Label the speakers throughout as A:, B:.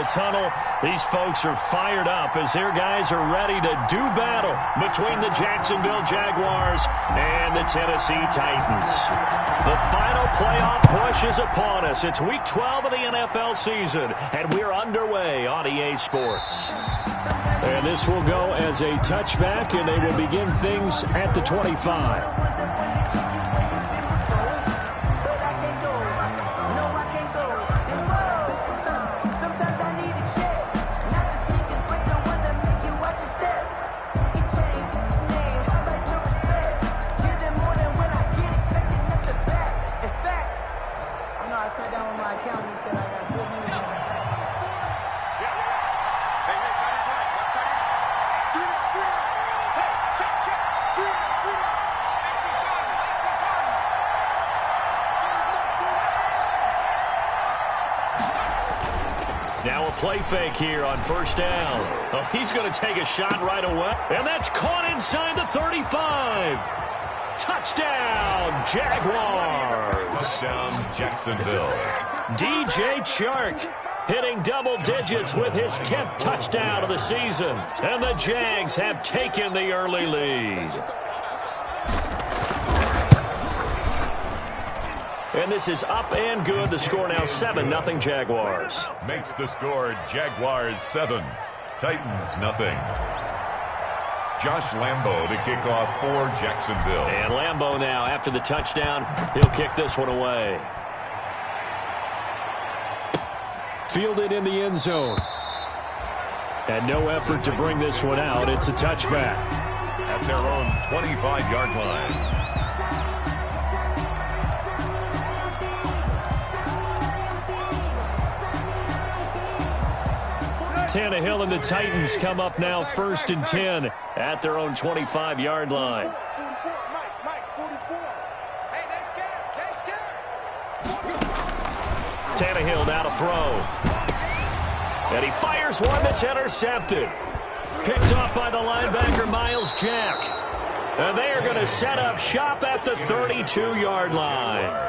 A: the tunnel. These folks are fired up as their guys are ready to do battle between the Jacksonville Jaguars and the Tennessee Titans. The final playoff push is upon us. It's Week 12 of the NFL season, and we're underway on EA Sports. And this will go as a touchback, and they will begin things at the 25. Now a play fake here on first down. Oh, he's going to take a shot right away. And that's caught inside the 35. Touchdown, Jaguars.
B: Touchdown, Jacksonville.
A: DJ Chark hitting double digits with his 10th touchdown of the season. And the Jags have taken the early lead. And this is up and good. The score now 7-0 Jaguars.
B: Makes the score Jaguars 7, Titans nothing. Josh Lambo to kick off for Jacksonville.
A: And Lambo now, after the touchdown, he'll kick this one away. Fielded in the end zone. And no effort to bring this one out. It's a touchback.
B: At their own 25-yard line.
A: Tannehill and the Titans come up now 1st and 10 at their own 25-yard line. Tannehill now to throw. And he fires one that's intercepted. Picked off by the linebacker Miles Jack. And they are going to set up shop at the 32-yard line.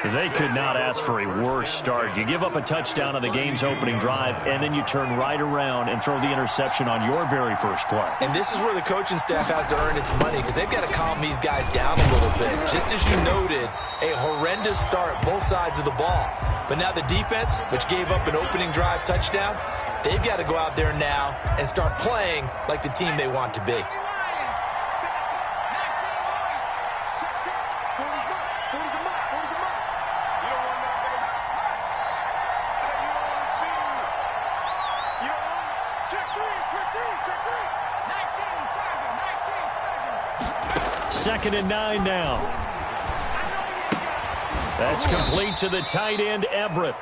A: They could not ask for a worse start. You give up a touchdown on the game's opening drive, and then you turn right around and throw the interception on your very first play.
C: And this is where the coaching staff has to earn its money because they've got to calm these guys down a little bit. Just as you noted, a horrendous start both sides of the ball. But now the defense, which gave up an opening drive touchdown, they've got to go out there now and start playing like the team they want to be.
A: Second and 9 now. That's complete to the tight end, Everett.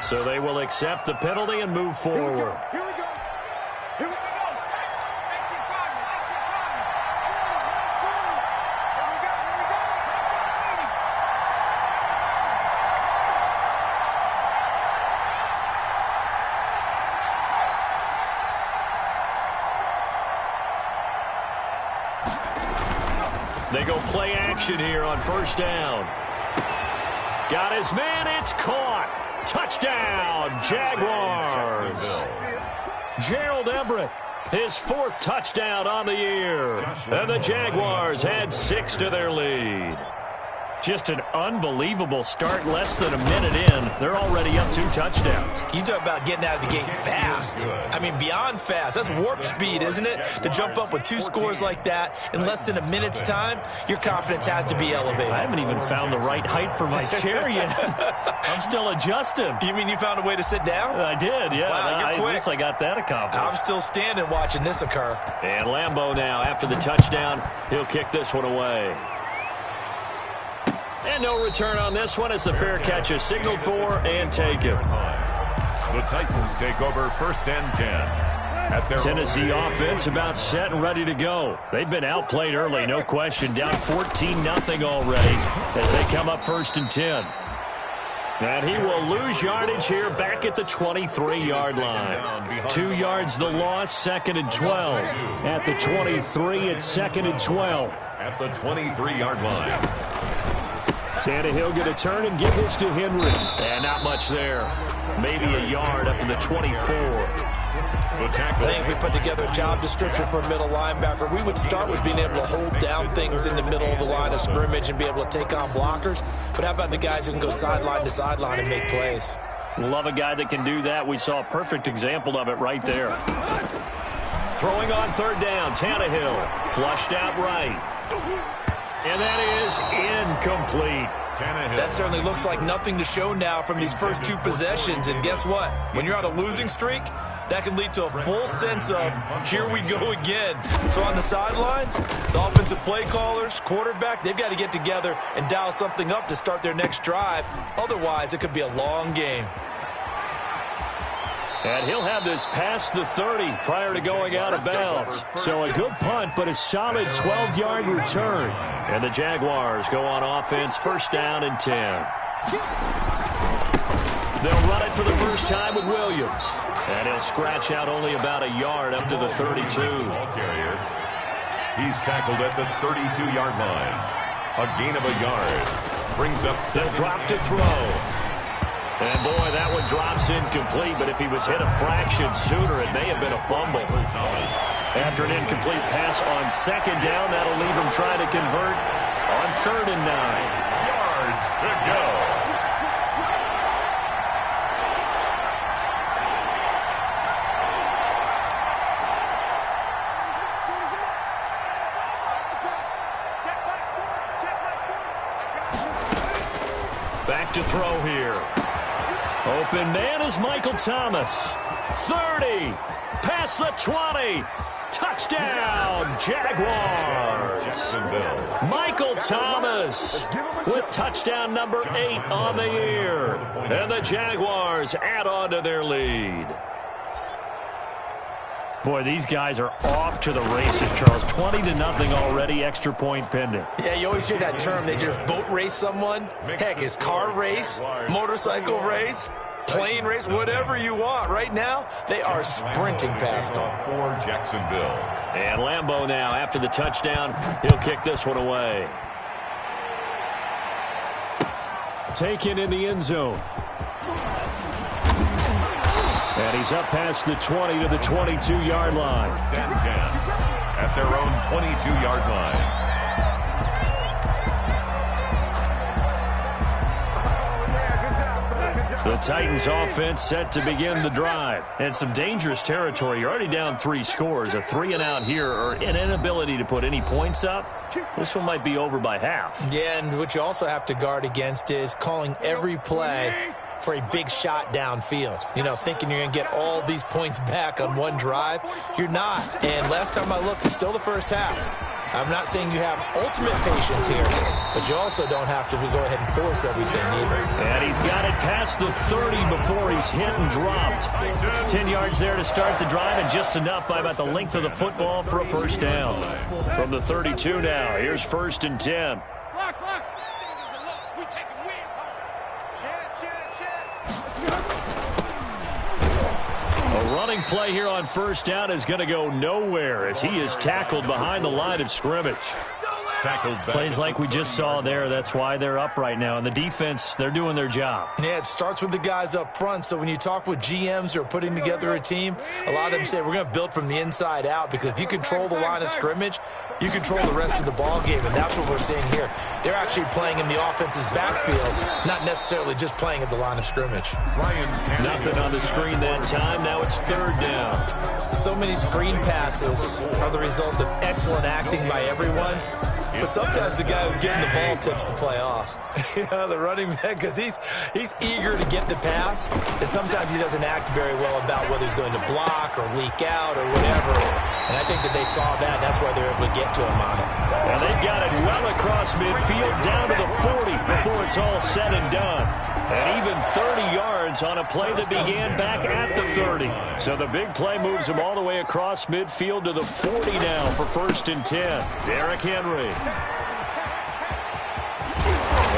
A: So they will accept the penalty and move forward. They go play action here on first down. Got his man, it's caught. Touchdown, Jaguars. Gerald Everett, his 4th touchdown on the year. And the Jaguars had 6 to their lead. Just an unbelievable start, less than a minute in. They're already up 2 touchdowns.
C: You talk about getting out of the gate fast. I mean, beyond fast. That's warp speed, isn't it? To jump up with 2 scores like that in less than a minute's time, your confidence has to be elevated.
A: I haven't even found the right height for my chair yet. I'm still adjusting.
C: You mean you found a way to sit down?
A: I did, yeah.
C: Wow, you're quick.
A: At least I got that accomplished.
C: I'm still standing watching this occur.
A: And Lambo now, after the touchdown, he'll kick this one away. And no return on this one as the fair catch is signaled for and taken.
B: The Titans take over 1st and 10. At their
A: Tennessee offense about set and ready to go. They've been outplayed early, no question. Down 14-0 already as they come up 1st and 10. And he will lose yardage here back at the 23-yard line. 2 yards the loss, 2nd and 12. At the 23, it's 2nd and 12.
B: At the 23-yard line.
A: Tannehill going to turn and give this to Henry. And not much there. Maybe a yard up to the 24.
C: I think if we put together a job description for a middle linebacker, we would start with being able to hold down things in the middle of the line of scrimmage and be able to take on blockers. But how about the guys who can go sideline to sideline and make plays?
A: Love a guy that can do that. We saw a perfect example of it right there. Throwing on third down, Tannehill. Flushed out right. And that is incomplete.
C: That certainly looks like nothing to show now from these first two possessions. And guess what? When you're on a losing streak, that can lead to a full sense of, here we go again. So on the sidelines, the offensive play callers, quarterback, they've got to get together and dial something up to start their next drive. Otherwise, it could be a long game.
A: And he'll have this past the 30 prior to going out of bounds. So a good punt, but a solid 12-yard return. And the Jaguars go on offense, first down and 10. They'll run it for the first time with Williams. And he'll scratch out only about a yard up to the 32.
B: He's tackled at the 32-yard line. A gain of a yard. Brings up
A: they'll drop to throw. And, boy, that one drops incomplete, but if he was hit a fraction sooner, it may have been a fumble. After an incomplete pass on second down, that'll leave him trying to convert on 3rd and 9.
B: Yards to go.
A: Back to throw here. Open man is Michael Thomas. 30. Past the 20. Touchdown, Jaguars. Michael Thomas with touchdown number 8 on the year. And the Jaguars add on to their lead. Boy, these guys are off to the races, Charles. 20-0 already, extra point pending.
C: Yeah, you always hear that term. They just boat race someone. Heck, it's car race, motorcycle race, plane race, whatever you want. Right now, they are sprinting past them.
B: For Jacksonville.
A: And Lambeau now, after the touchdown, he'll kick this one away. Taken in the end zone. And he's up past the 20 to the 22-yard line.
B: First and 10 at their own 22-yard line.
A: The Titans offense set to begin the drive. And some dangerous territory. You're already down 3 scores. A 3-and-out here or an inability to put any points up. This one might be over by half.
C: Yeah, and what you also have to guard against is calling every play for a big shot downfield. You know, thinking you're going to get all these points back on one drive. You're not. And last time I looked, it's still the first half. I'm not saying you have ultimate patience here, but you also don't have to go ahead and force everything either.
A: And he's got it past the 30 before he's hit and dropped. 10 yards there to start the drive, and just enough by about the length of the football for a first down. From the 32 now, here's 1st and 10. A running play here on first down is going to go nowhere as he is tackled behind the line of scrimmage. Plays like we just saw there. That's why they're up right now. And the defense, they're doing their job.
C: Yeah, it starts with the guys up front. So when you talk with GMs who are putting together a team, a lot of them say we're going to build from the inside out, because if you control the line of scrimmage, you control the rest of the ball game. And that's what we're seeing here. They're actually playing in the offense's backfield, not necessarily just playing at the line of scrimmage.
A: Nothing on the screen that time. Now it's 3rd down.
C: So many screen passes are the result of excellent acting by everyone. But sometimes the guy who's getting the ball tips the play off. The running back, because he's eager to get the pass, and sometimes he doesn't act very well about whether he's going to block or leak out or whatever. And I think that they saw that, and that's why they're able to get to him on it.
A: And they've got it well across midfield, down to the 40 before it's all said and done. And even 30 yards on a play that began back at the 30. So the big play moves him all the way across midfield to the 40 now for 1st and 10. Derrick Henry.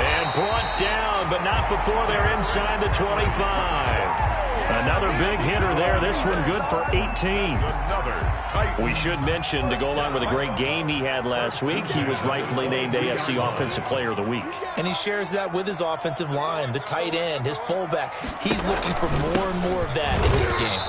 A: And brought down, but not before they're inside the 25. Another big hitter there. This one good for 18.
B: Another Titans.
A: We should mention, to go along with a great game he had last week, he was rightfully named AFC Offensive Player of the Week.
C: And he shares that with his offensive line, the tight end, his fullback. He's looking for more and more of that in this game.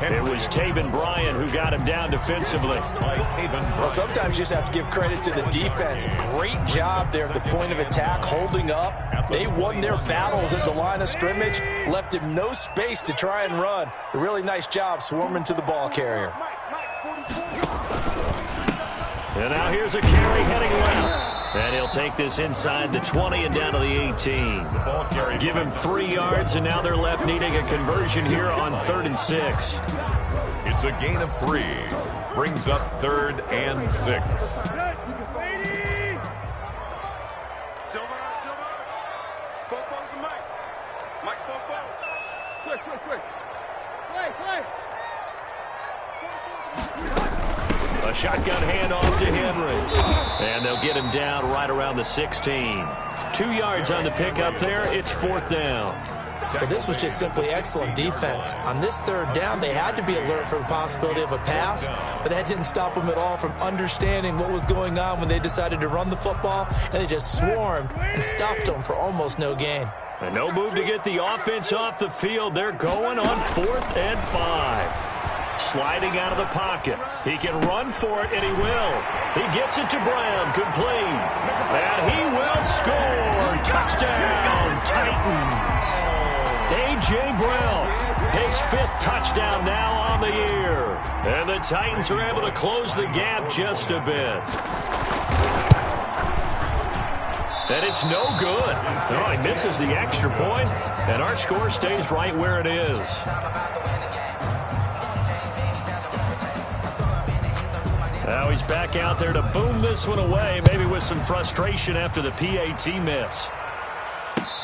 A: It was Taven Bryan who got him down defensively.
C: Well, sometimes you just have to give credit to the defense. Great job there at the point of attack, holding up. They won their battles at the line of scrimmage, left him no space to try and run. A really nice job swarming to the ball carrier.
A: And now here's a carry heading left. And he'll take this inside the 20 and down to the 18. Give him 3 yards, and now they're left needing a conversion here on 3rd and 6.
B: It's a gain of 3. Brings up 3rd and 6.
A: A shotgun handoff to Henry. And they'll get him down right around the 16. 2 yards on the pickup there. It's 4th down.
C: Well, this was just simply excellent defense. On this 3rd down, they had to be alert for the possibility of a pass, but that didn't stop them at all from understanding what was going on when they decided to run the football, and they just swarmed and stuffed them for almost no gain.
A: And no move to get the offense off the field. They're going on 4th and 5. Sliding out of the pocket. He can run for it, and he will. He gets it to Brown, complete. And he will score. Touchdown, Titans. A.J. Brown, his 5th touchdown now on the year. And the Titans are able to close the gap just a bit. And it's no good. No, he misses the extra point, and our score stays right where it is. Now he's back out there to boom this one away, maybe with some frustration after the PAT miss.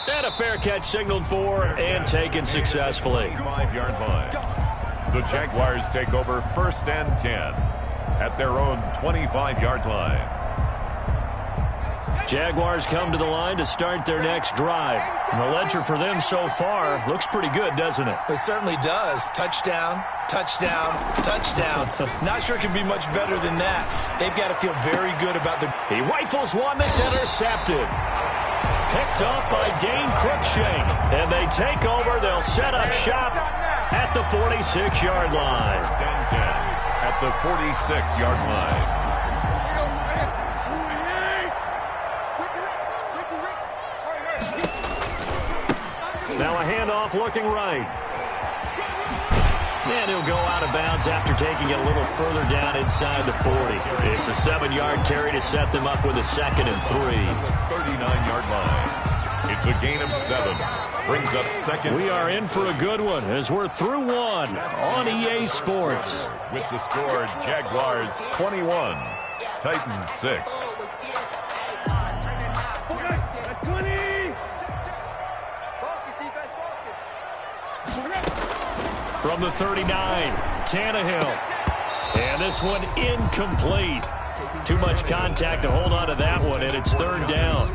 A: And a fair catch signaled for and taken successfully.
B: 5-yard line. The Jaguars take over 1st and 10 at their own 25-yard line.
A: Jaguars come to the line to start their next drive. And the ledger for them so far looks pretty good, doesn't it?
C: It certainly does. Touchdown, touchdown, touchdown. Not sure it can be much better than that. They've got to feel very good about the...
A: He rifles one that's intercepted. Picked up by Dane Cruikshank. And they take over. They'll set up shop at the 46-yard line.
B: 1st and 10 at the 46-yard line.
A: Now a handoff looking right. And he'll go out of bounds after taking it a little further down inside the 40. It's a 7-yard carry to set them up with a 2nd and 3.
B: 39-yard line. It's a gain of 7. Brings up 2nd.
A: We are in for a good one as we're through 1 on EA Sports.
B: With the score, Jaguars 21, Titans 6.
A: From the 39, Tannehill. And this one incomplete. Too much contact to hold on to that one, and it's 3rd down.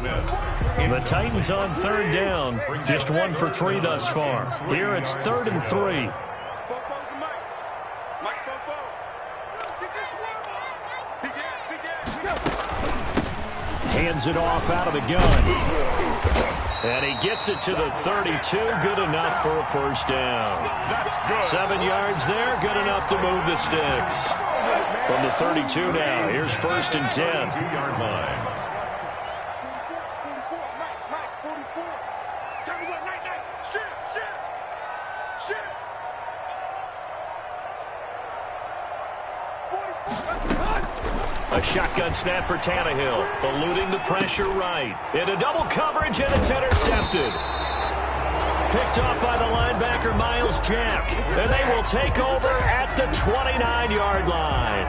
A: The Titans on 3rd down, just 1 for 3 thus far. Here it's 3rd and 3. Hands it off out of the gun. And he gets it to the 32. Good enough for a 1st down. 7 yards there. Good enough to move the sticks. From the 32 now. Here's 1st and 10.
B: 2-yard line.
A: A shotgun snap for Tannehill, eluding the pressure right. Into double coverage, and it's intercepted. Picked off by the linebacker, Miles Jack. And they will take over at the 29-yard line.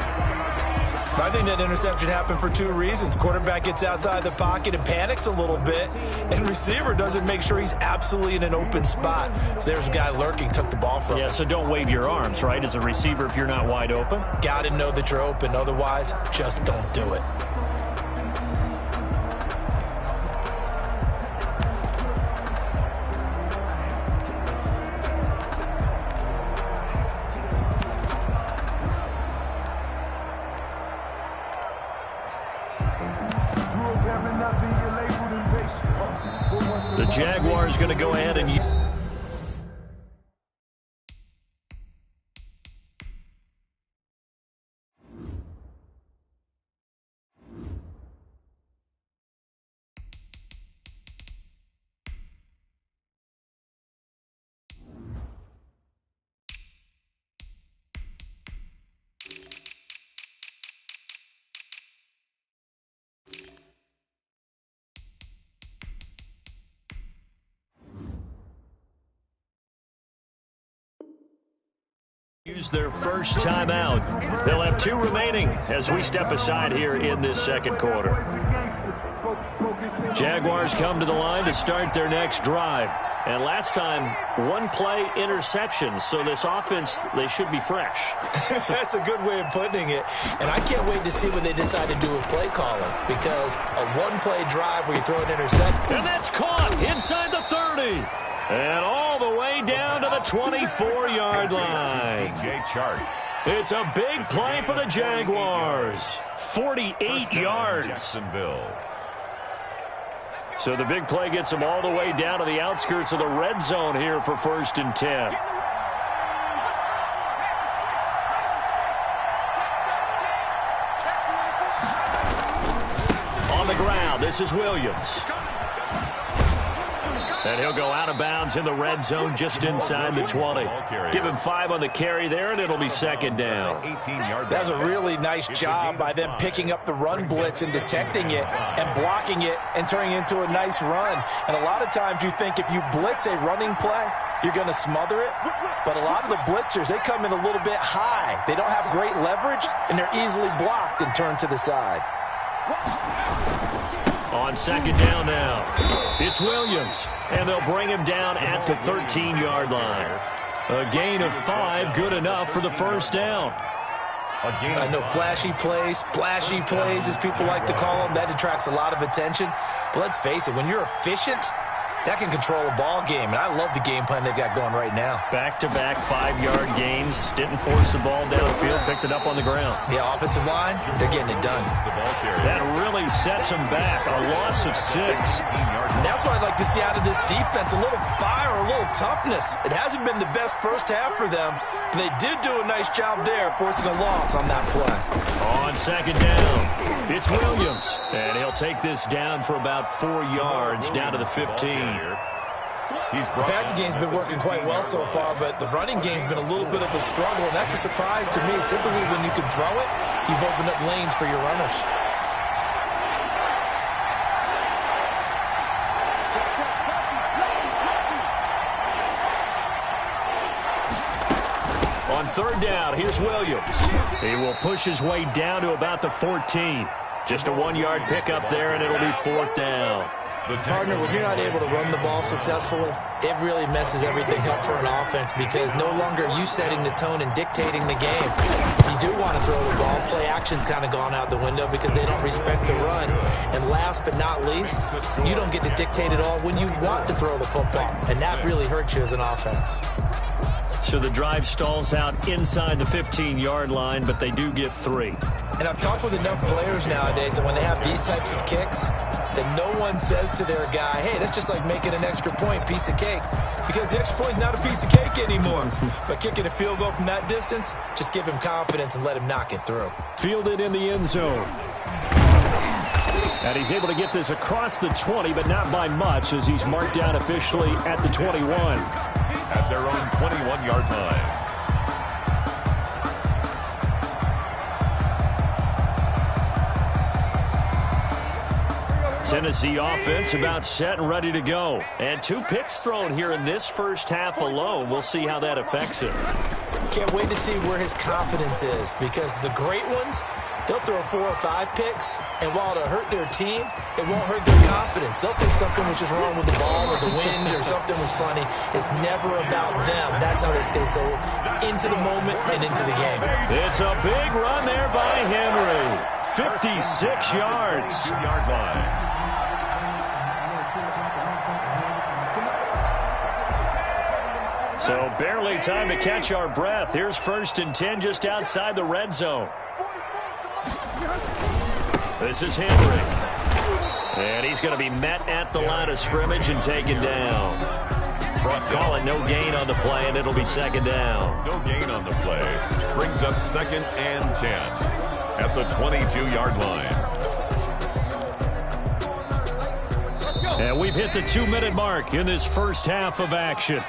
C: I think that interception happened for 2 reasons. Quarterback gets outside the pocket and panics a little bit, and receiver doesn't make sure he's absolutely in an open spot. So there's a guy lurking, took the ball from him.
A: Yeah, so don't wave your arms, right, as a receiver if you're not wide open?
C: Got to know that you're open. Otherwise, just don't do it.
A: Jaguars going to go ahead and use their first timeout. They'll have 2 remaining as we step aside here in this second quarter. Jaguars come to the line to start their next drive. And last time, 1-play interceptions. So this offense, they should be fresh.
C: That's a good way of putting it. And I can't wait to see what they decide to do with play calling. Because a 1-play drive where you throw an interception.
A: And that's caught inside the 30. And all the way down to the 24-yard line. It's a big play for the Jaguars. 48 yards.
B: Jacksonville.
A: So the big play gets them all the way down to the outskirts of the red zone here for 1st and 10. On the ground, this is Williams. And he'll go out of bounds in the red zone just inside the 20. Give him 5 on the carry there, and it'll be 2nd down.
C: That's a really nice job by them picking up the run blitz and detecting it and blocking it and turning it into a nice run. And a lot of times you think if you blitz a running play, you're going to smother it. But a lot of the blitzers, they come in a little bit high. They don't have great leverage, and they're easily blocked and turned to the side.
A: On 2nd down now, it's Williams, and they'll bring him down at the 13-yard line. A gain of 5, good enough for the 1st down.
C: I know flashy plays, splashy plays, as people like to call them, that attracts a lot of attention. But let's face it, when you're efficient, that can control a ball game, and I love the game plan they've got going right now.
A: Back-to-back 5-yard gains, didn't force the ball downfield, picked it up on the ground.
C: Yeah, offensive line, they're getting it done.
A: That really sets them back, a loss of 6.
C: And that's what I'd like to see out of this defense, a little fire, a little toughness. It hasn't been the best first half for them, but they did do a nice job there, forcing a loss on that play.
A: On 2nd down, it's Williams, and he'll take this down for about 4 yards, down to the 15.
C: The passing game's been working quite well so far, but the running game's been a little bit of a struggle, and that's a surprise to me. Typically, when you can throw it, you've opened up lanes for your runners.
A: On 3rd down, here's Williams. He will push his way down to about the 14. Just a 1-yard pickup there, and it'll be 4th down.
C: Partner, when you're not able to run the ball successfully, it really messes everything up for an offense because no longer are you setting the tone and dictating the game. If you do want to throw the ball, play action's kind of gone out the window because they don't respect the run. And last but not least, you don't get to dictate it all when you want to throw the football. And that really hurts you as an offense.
A: So the drive stalls out inside the 15-yard line, but they do get 3.
C: And I've talked with enough players nowadays that when they have these types of kicks, that no one says to their guy, hey, that's just like making an extra point, piece of cake. Because the extra point's not a piece of cake anymore. But kicking a field goal from that distance, just give him confidence and let him knock it through.
A: Fielded in the end zone. And he's able to get this across the 20, but not by much as he's marked down officially at the 21.
B: At their own 21-yard line.
A: Tennessee offense about set and ready to go. And 2 picks thrown here in this first half alone. We'll see how that affects him.
C: Can't wait to see where his confidence is because the great ones, they'll throw 4 or 5 picks, and while it'll hurt their team, it won't hurt their confidence. They'll think something was just wrong with the ball or the wind or something was funny. It's never about them. That's how they stay so into the moment and into the game.
A: It's a big run there by Henry. 56 yards.
B: 2-yard line.
A: So barely time to catch our breath. Here's 1st and 10 just outside the red zone. This is Henry. And he's going to be met at the line of scrimmage and taken down. Call it no gain on the play, and it'll be second down.
B: No gain on the play. Brings up 2nd and 10 at the 22-yard line.
A: And we've hit the 2-minute mark in this first half of action.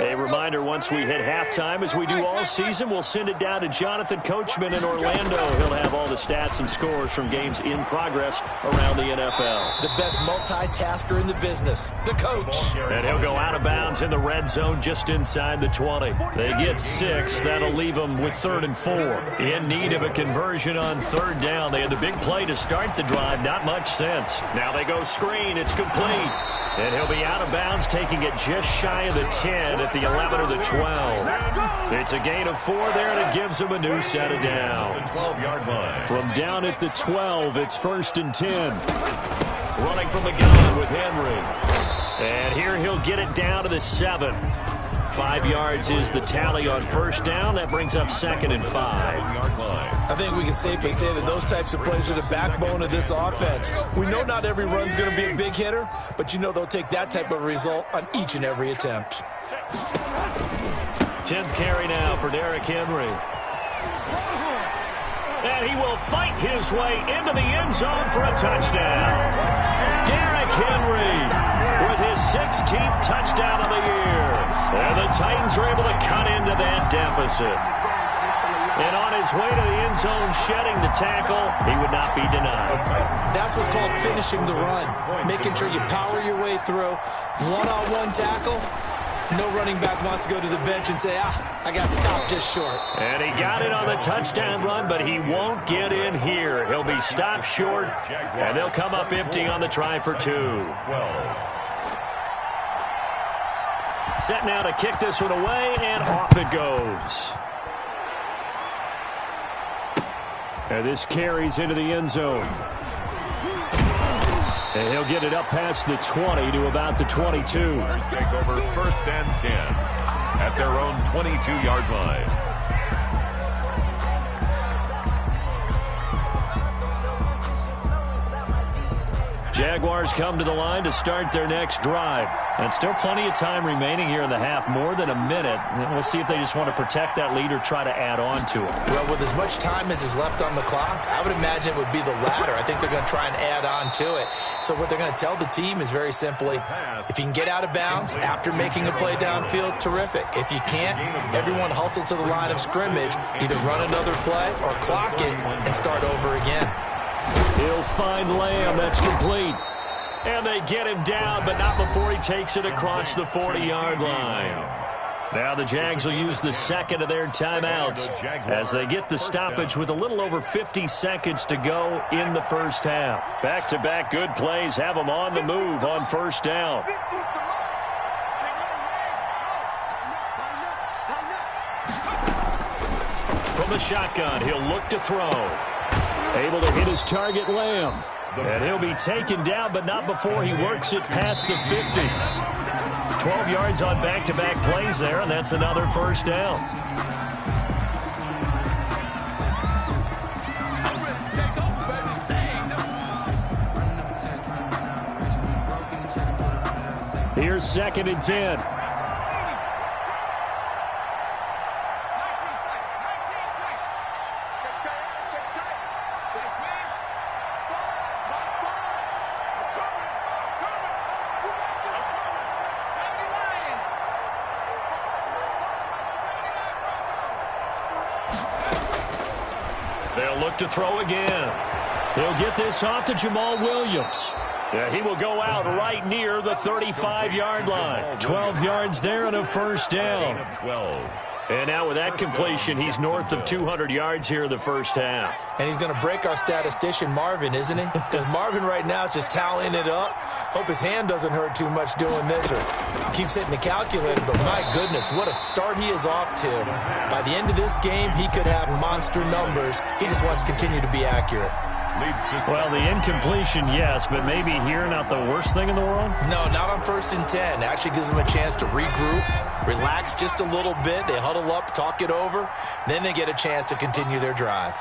A: A reminder, once we hit halftime, as we do all season, we'll send it down to Jonathan Coachman in Orlando. He'll have all the stats and scores from games in progress around the NFL.
C: The best multitasker in the business, the coach.
A: And he'll go out of bounds in the red zone just inside the 20. They get 6. That'll leave them with 3rd and 4. In need of a conversion on 3rd down. They had the big play to start the drive. Not much sense. Now they go screen. It's complete. And he'll be out of bounds, taking it just shy of the 10 at the 11 or the 12. It's a gain of 4 there, and it gives him a new set of downs.
B: 12-yard line.
A: From down at the 12, it's 1st and 10. Running from the gun with Henry. And here he'll get it down to the 7. 5 yards is the tally on 1st down. That brings up 2nd and 5.
C: I think we can safely say that those types of plays are the backbone of this offense. We know not every run's going to be a big hitter, but you know they'll take that type of result on each and every attempt.
A: 10th carry now for Derrick Henry. And he will fight his way into the end zone for a touchdown. Derrick Henry with his 16th touchdown of the year. And the Titans are able to cut into that deficit. And on his way to the end zone, shedding the tackle, he would not be denied.
C: That's what's called finishing the run. Making sure you power your way through. One-on-one tackle. No running back wants to go to the bench and say, I got stopped just short.
A: And he got it on the touchdown run, but he won't get in here. He'll be stopped short, and they'll come up empty on the try for 2. Set now to kick this one away, and off it goes. And this carries into the end zone. And he'll get it up past the 20 to about the 22.
B: Take over 1st and 10 at their own 22-yard line.
A: Jaguars come to the line to start their next drive. And still plenty of time remaining here in the half, more than a minute. And we'll see if they just want to protect that lead or try to add on to it.
C: Well, with as much time as is left on the clock, I would imagine it would be the latter. I think they're going to try and add on to it. So what they're going to tell the team is very simply, if you can get out of bounds after making a play downfield, terrific. If you can't, everyone hustle to the line of scrimmage, either run another play or clock it and start over again.
A: He'll find Lamb. That's complete. And they get him down, but not before he takes it across the 40-yard line. Now the Jags will use the second of their timeouts as they get the stoppage with a little over 50 seconds to go in the first half. Back-to-back good plays have them on the move on 1st down. From the shotgun, he'll look to throw. Able to hit his target, Lamb. And he'll be taken down, but not before he works it past the 50. 12 yards on back-to-back plays there, and that's another 1st down. Here's 2nd and 10. They'll look to throw again. He'll get this off to Jamal Williams. Yeah, he will go out right near the 35-yard line. 12 yards there and a 1st down.
B: 12.
A: And now with that completion, he's north of 200 yards here in the first half.
C: And he's going to break our statistician Marvin, isn't he? Because Marvin right now is just tallying it up. Hope his hand doesn't hurt too much doing this or keeps hitting the calculator. But my goodness, what a start he is off to. By the end of this game, he could have monster numbers. He just wants to continue to be accurate.
B: leads to...
A: Well, the incompletion, yes, but maybe here not the worst thing in the world?
C: No, not on 1st and 10. It actually gives them a chance to regroup, relax just a little bit. They huddle up, talk it over. Then they get a chance to continue their drive.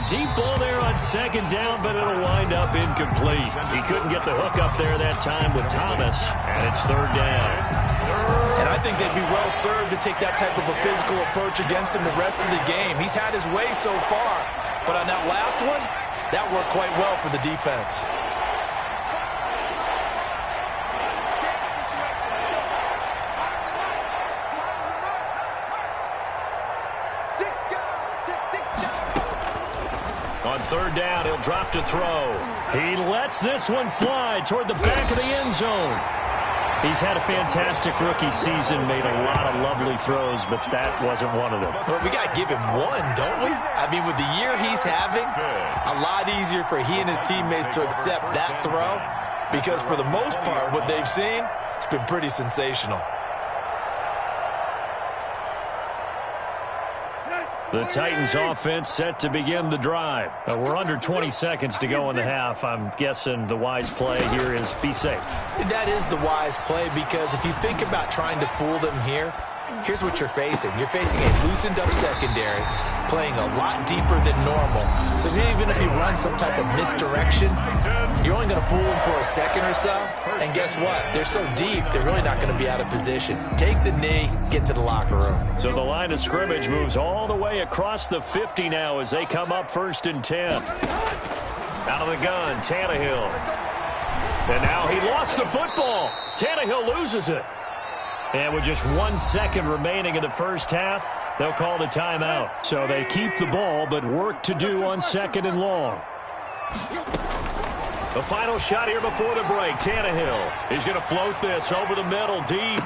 A: Deep ball there on 2nd down, but it'll wind up incomplete. He couldn't get the hook up there that time with Thomas, and it's 3rd down.
C: And I think they'd be well served to take that type of a physical approach against him the rest of the game. He's had his way so far, but on that last one, that worked quite well for the defense.
A: On 3rd down, he'll drop to throw. He lets this one fly toward the back of the end zone. He's had a fantastic rookie season, made a lot of lovely throws, but that wasn't one of them.
C: Well, we got to give him one, don't we? I mean, with the year he's having, a lot easier for he and his teammates to accept that throw because for the most part, what they've seen, it's been pretty sensational.
A: The Titans offense set to begin the drive. We're under 20 seconds to go in the half. I'm guessing the wise play here is be safe.
C: That is the wise play because if you think about trying to fool them here, here's what you're facing. You're facing a loosened up secondary, playing a lot deeper than normal. So even if you run some type of misdirection, you're only going to fool them for a second or so. And guess what? They're so deep, they're really not going to be out of position. Take the knee, get to the locker room.
A: So the line of scrimmage moves all the way across the 50 now as they come up 1st and 10. Out of the gun, Tannehill. And now he lost the football. Tannehill loses it. And with just 1 second remaining in the first half, they'll call the timeout. So they keep the ball, but work to do on 2nd and long. The final shot here before the break. Tannehill. He's going to float this over the middle, deep.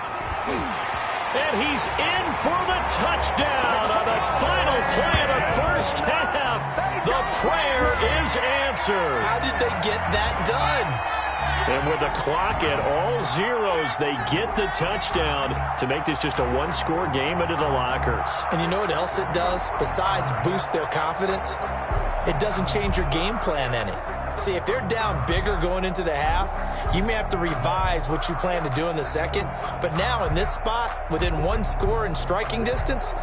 A: And he's in for the touchdown on the final play of the first half. The prayer is answered.
C: How did they get that done?
A: And with the clock at all zeros, they get the touchdown to make this just a one-score game into the lockers.
C: And you know what else it does? Besides boost their confidence, it doesn't change your game plan any. See, if they're down bigger going into the half, you may have to revise what you plan to do in the second. But now in this spot, within 1 score in striking distance,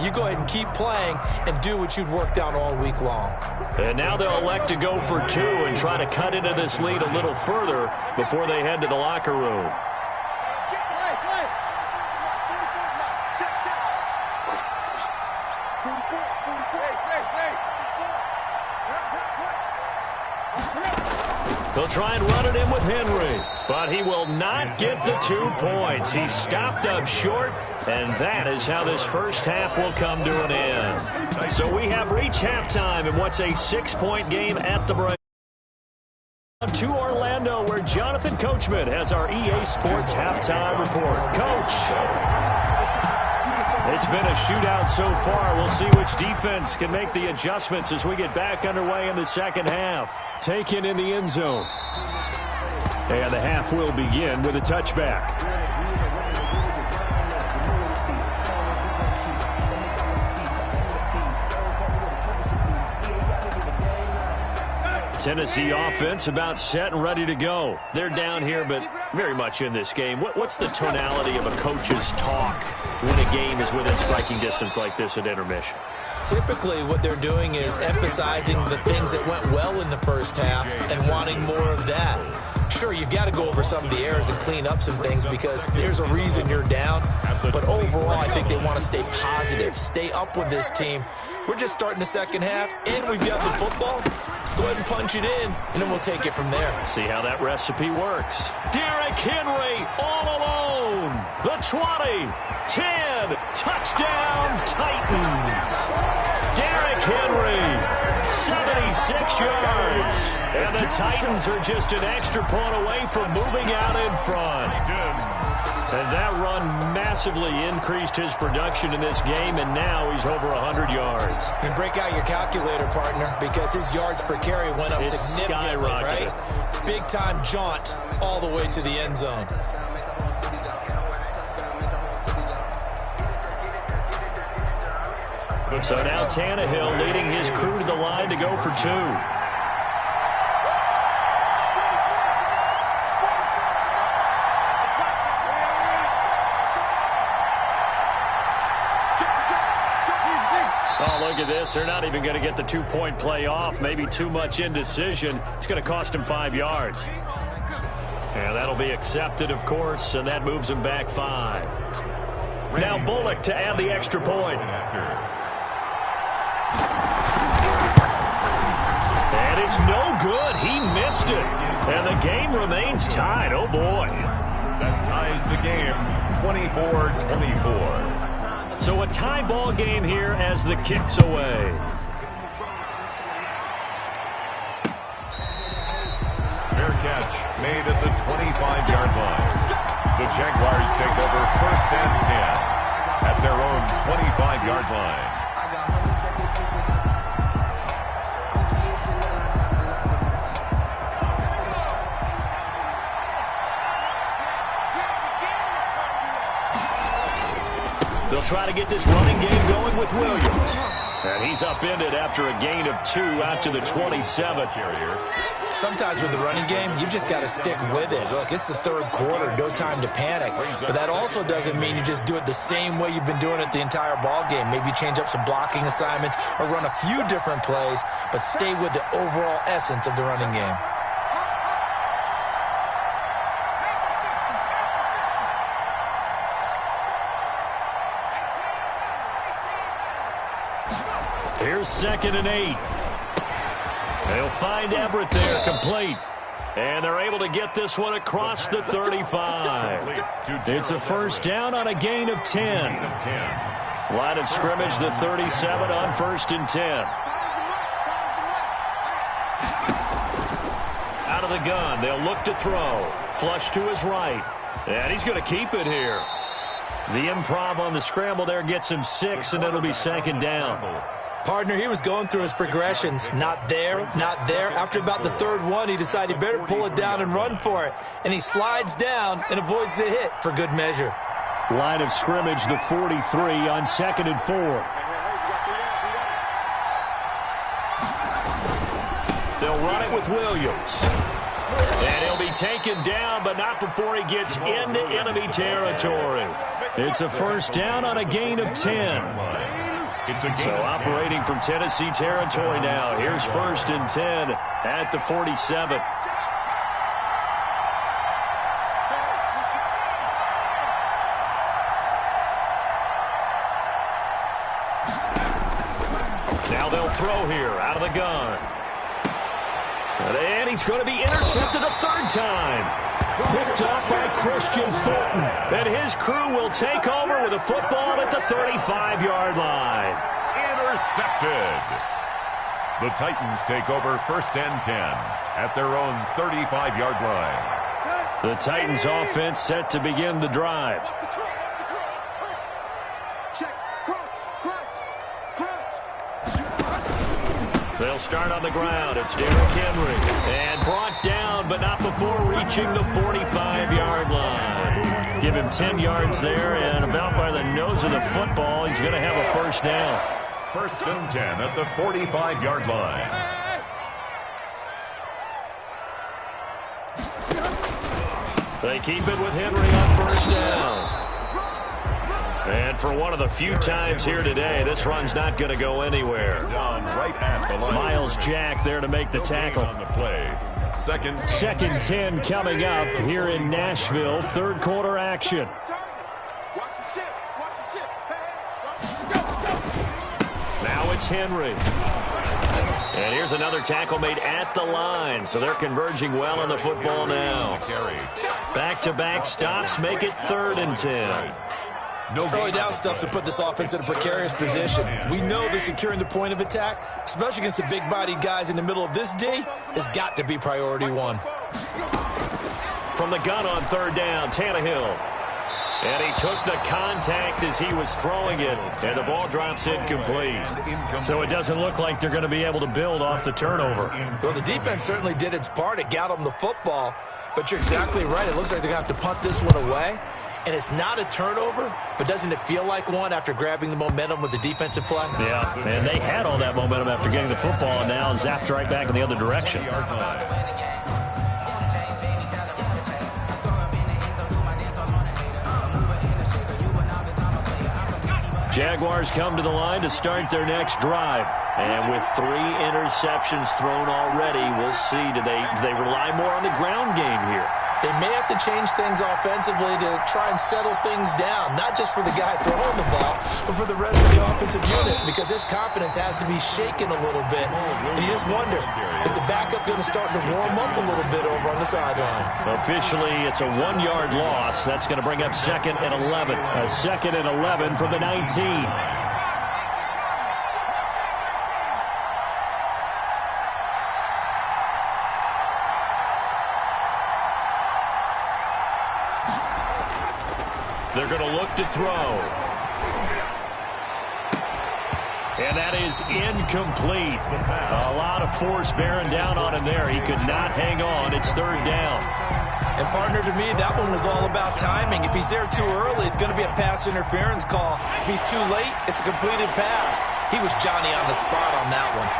C: you go ahead and keep playing and do what you've worked out all week long.
A: And now they'll elect to go for 2 and try to cut into this lead a little further before they head to the locker room. They'll try and run it in with Henry, but he will not get the 2 points. He's stopped up short, and that is how this first half will come to an end. So we have reached halftime in what's a 6-point game at the break. To Orlando, where Jonathan Coachman has our EA Sports halftime report. Coach. It's been a shootout so far. We'll see which defense can make the adjustments as we get back underway in the second half. Taken in the end zone. And the half will begin with a touchback. Tennessee offense about set and ready to go. They're down here, but very much in this game. What's the tonality of a coach's talk when a game is within striking distance like this at intermission?
C: Typically, what they're doing is emphasizing the things that went well in the first half and wanting more of that. Sure, you've got to go over some of the errors and clean up some things because there's a reason you're down. But overall, I think they want to stay positive, stay up with this team. We're just starting the second half, and we've got the football. Let's go ahead and punch it in, and then we'll take it from there.
A: See how that recipe works. Derrick Henry all alone. The 20, 10, touchdown Titans. Derrick Henry, 76 yards. And the Titans are just an extra point away from moving out in front. And that run massively increased his production in this game, and now he's over 100 yards.
C: And break out your calculator, partner, because his yards per carry went up significantly, right? Big-time jaunt all the way to the end zone.
A: So now Tannehill leading his crew to the line to go for 2. Oh, look at this. They're not even going to get the 2-point play off. Maybe too much indecision. It's going to cost him 5 yards. And that'll be accepted, of course, and that moves him back 5. Now Bullock to add the extra point. And it's no good. He missed it. And the game remains tied. Oh, boy.
B: That ties the game 24-24.
A: So a tie ball game here as the kick's away.
B: Fair catch made at the 25-yard line. The Jaguars take over 1st and 10 at their own 25-yard line.
A: They'll try to get this running game going with Williams. And he's upended after a gain of 2 out to the 27.
C: Sometimes with the running game, you've just got to stick with it. Look, it's the 3rd quarter, no time to panic. But that also doesn't mean you just do it the same way you've been doing it the entire ball game. Maybe change up some blocking assignments or run a few different plays, but stay with the overall essence of the running game.
A: Here's 2nd and 8. They'll find Everett there, complete. And they're able to get this one across the 35. It's a 1st down on a gain of 10. Line of scrimmage, the 37 on 1st and 10. Out of the gun, they'll look to throw. Flush to his right. And he's going to keep it here. The improv on the scramble there gets him 6, and it'll be 2nd down.
C: Partner, he was going through his progressions. Not there, not there. After about the 3rd one, he decided he better pull it down and run for it. And he slides down and avoids the hit for good measure.
A: Line of scrimmage, the 43 on 2nd and 4. They'll run it with Williams. And he'll be taken down, but not before he gets into enemy territory. It's a 1st down on a gain of 10. So operating from Tennessee territory now. Here's 1st and 10 at the 47. Now they'll throw here out of the gun. And he's going to be intercepted a 3rd time. Picked up by Christian Fulton. And his crew will take over with a football at the 35-yard line.
B: Intercepted. The Titans take over 1st and 10 at their own 35-yard line.
A: The Titans offense set to begin the drive. They'll start on the ground. It's Derrick Henry. And brought down, but not before reaching the 45-yard line. Give him 10 yards there, and about by the nose of the football, he's going to have a 1st down.
B: 1st and 10 at the 45-yard line.
A: They keep it with Henry on 1st down. And for one of the few times here today, this run's not going to go anywhere.
B: Right at the line.
A: Miles Jack there to make the tackle.
B: On the play.
A: 2nd 10 coming up here in Nashville. 3rd quarter action. Now it's Henry. And here's another tackle made at the line. So they're converging well on the football now. Back-to-back stops make it 3rd and 10.
C: Early down stuff to put this offense in a precarious position. We know that securing the point of attack, especially against the big-bodied guys in the middle of this D, has got to be priority 1.
A: From the gun on 3rd down, Tannehill. And he took the contact as he was throwing it, and the ball drops incomplete. So it doesn't look like they're going to be able to build off the turnover.
C: Well, the defense certainly did its part. It got them the football, but you're exactly right. It looks like they're going to have to punt this one away. And it's not a turnover, but doesn't it feel like one after grabbing the momentum with the defensive play?
A: Yeah, and they had all that momentum after getting the football, and now zapped right back in the other direction. Jaguars come to the line to start their next drive. And with 3 interceptions thrown already, we'll see. Do they rely more on the ground game here?
C: They may have to change things offensively to try and settle things down, not just for the guy throwing the ball, but for the rest of the offensive unit, because their confidence has to be shaken a little bit. And you just wonder, is the backup going to start to warm up a little bit over on the sideline?
A: Officially, it's a 1-yard loss. That's going to bring up 2nd and 11. A 2nd and 11 from the 19. They're going to look to throw. And that is incomplete. A lot of force bearing down on him there. He could not hang on. It's 3rd down.
C: And, partner, to me, that one was all about timing. If he's there too early, it's going to be a pass interference call. If he's too late, it's a completed pass. He was Johnny on the spot on that one.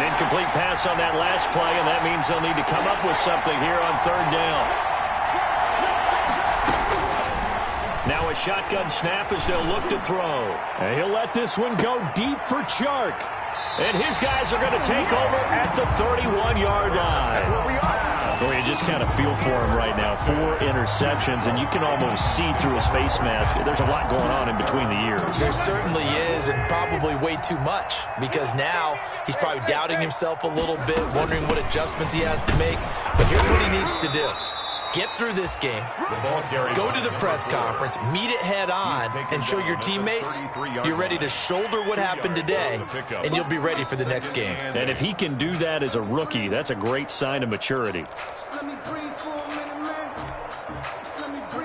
A: An incomplete pass on that last play, and that means they'll need to come up with something here on 3rd down. Now a shotgun snap as they'll look to throw. And he'll let this one go deep for Chark. And his guys are going to take over at the 31-yard line. Boy, you just kind of feel for him right now. 4 interceptions, and you can almost see through his face mask. There's a lot going on in between the ears.
C: There certainly is, and probably way too much, because now he's probably doubting himself a little bit, wondering what adjustments he has to make. But here's what he needs to do. Get through this game, go to the press conference, meet it head on, and show your teammates you're ready to shoulder what happened today, and you'll be ready for the next game.
A: And if he can do that as a rookie, that's a great sign of maturity.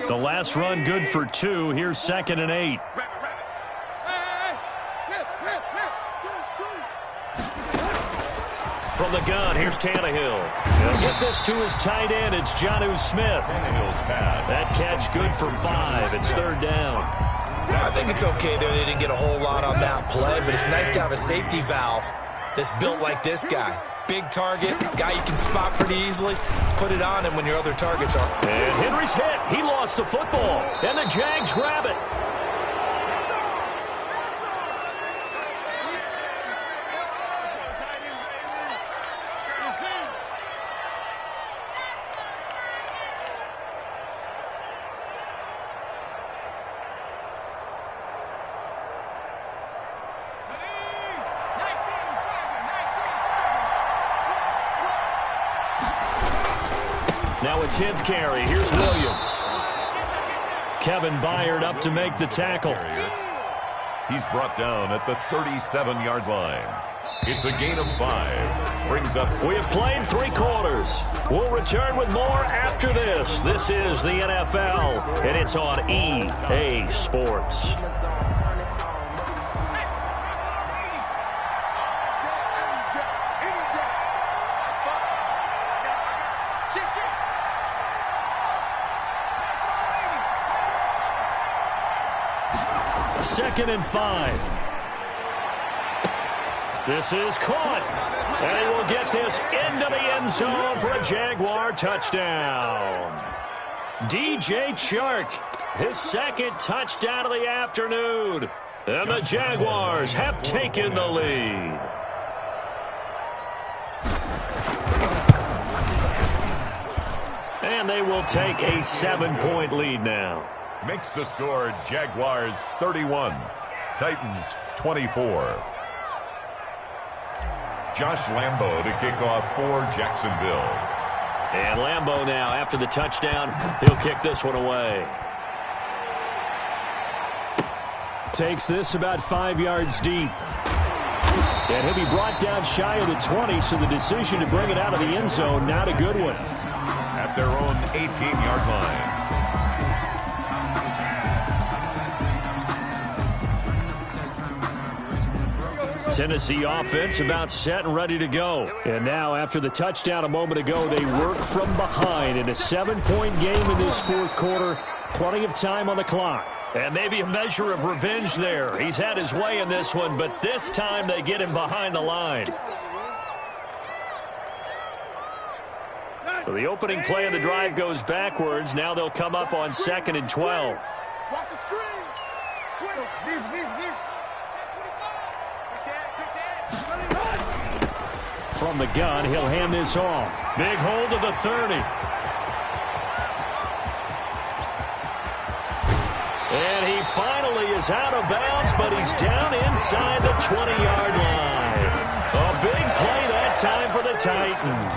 A: The last run good for 2. Here's 2nd and 8. From the gun, here's Tannehill. He'll get this to his tight end. It's Jonnu Smith. That catch good for 5. It's 3rd down.
C: I think it's okay there. They didn't get a whole lot on that play, but it's nice to have a safety valve that's built like this guy. Big target, guy you can spot pretty easily. Put it on him when your other targets are.
A: And Henry's hit. He lost the football. And the Jags grab it. Now a 10th carry. Here's Williams. Kevin Byard up to make the tackle.
B: He's brought down at the 37-yard line. It's a gain of 5. Brings up.
A: We have played 3 quarters. We'll return with more after this. This is the NFL, and it's on EA Sports. Second and 5. This is caught. And he will get this into the end zone for a Jaguar touchdown. DJ Chark, his 2nd touchdown of the afternoon. And the Jaguars have taken the lead. And they will take a 7-point lead now.
B: Makes the score Jaguars 31, Titans 24. Josh Lambo to kick off for Jacksonville.
A: And Lambo now, after the touchdown, he'll kick this one away. Takes this about 5 yards deep. And he'll be brought down shy of the 20, so the decision to bring it out of the end zone, not a good one.
B: At their own 18-yard line.
A: Tennessee offense about set and ready to go. And now, after the touchdown a moment ago, they work from behind in a 7-point game in this fourth quarter. Plenty of time on the clock. And maybe a measure of revenge there. He's had his way in this one, but this time they get him behind the line. So the opening play of the drive goes backwards. Now they'll come up on 2nd and 12.
D: Watch the screen.
A: From the gun, he'll hand this off. Big hold of the 30. And he finally is out of bounds, but he's down inside the 20-yard line. A big play that time for the Titans.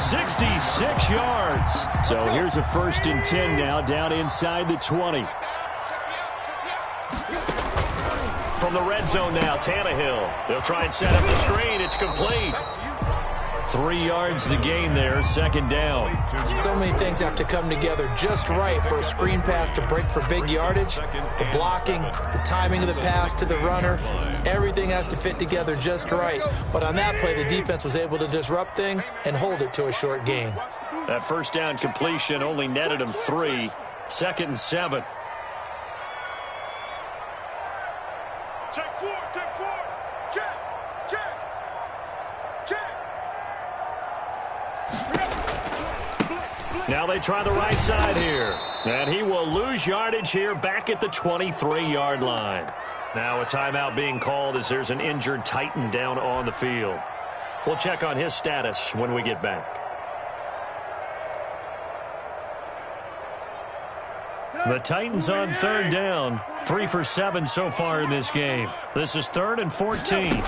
A: 66 yards. So here's a 1st and 10 now, down inside the 20. From the red zone now, Tannehill. They'll try and set up the screen. It's complete. 3 yards the gain there, 2nd down.
C: So many things have to come together just right for a screen pass to break for big yardage. The blocking, the timing of the pass to the runner, everything has to fit together just right. But on that play, the defense was able to disrupt things and hold it to a short gain.
A: That 1st down completion only netted him 3. 2nd and 7.
D: Check 4, check 4. Check.
A: Now they try the right side here. And he will lose yardage here back at the 23-yard line. Now a timeout being called as there's an injured Titan down on the field. We'll check on his status when we get back. The Titans on 3rd down. 3 for 7 so far in this game. This is 3rd and 14.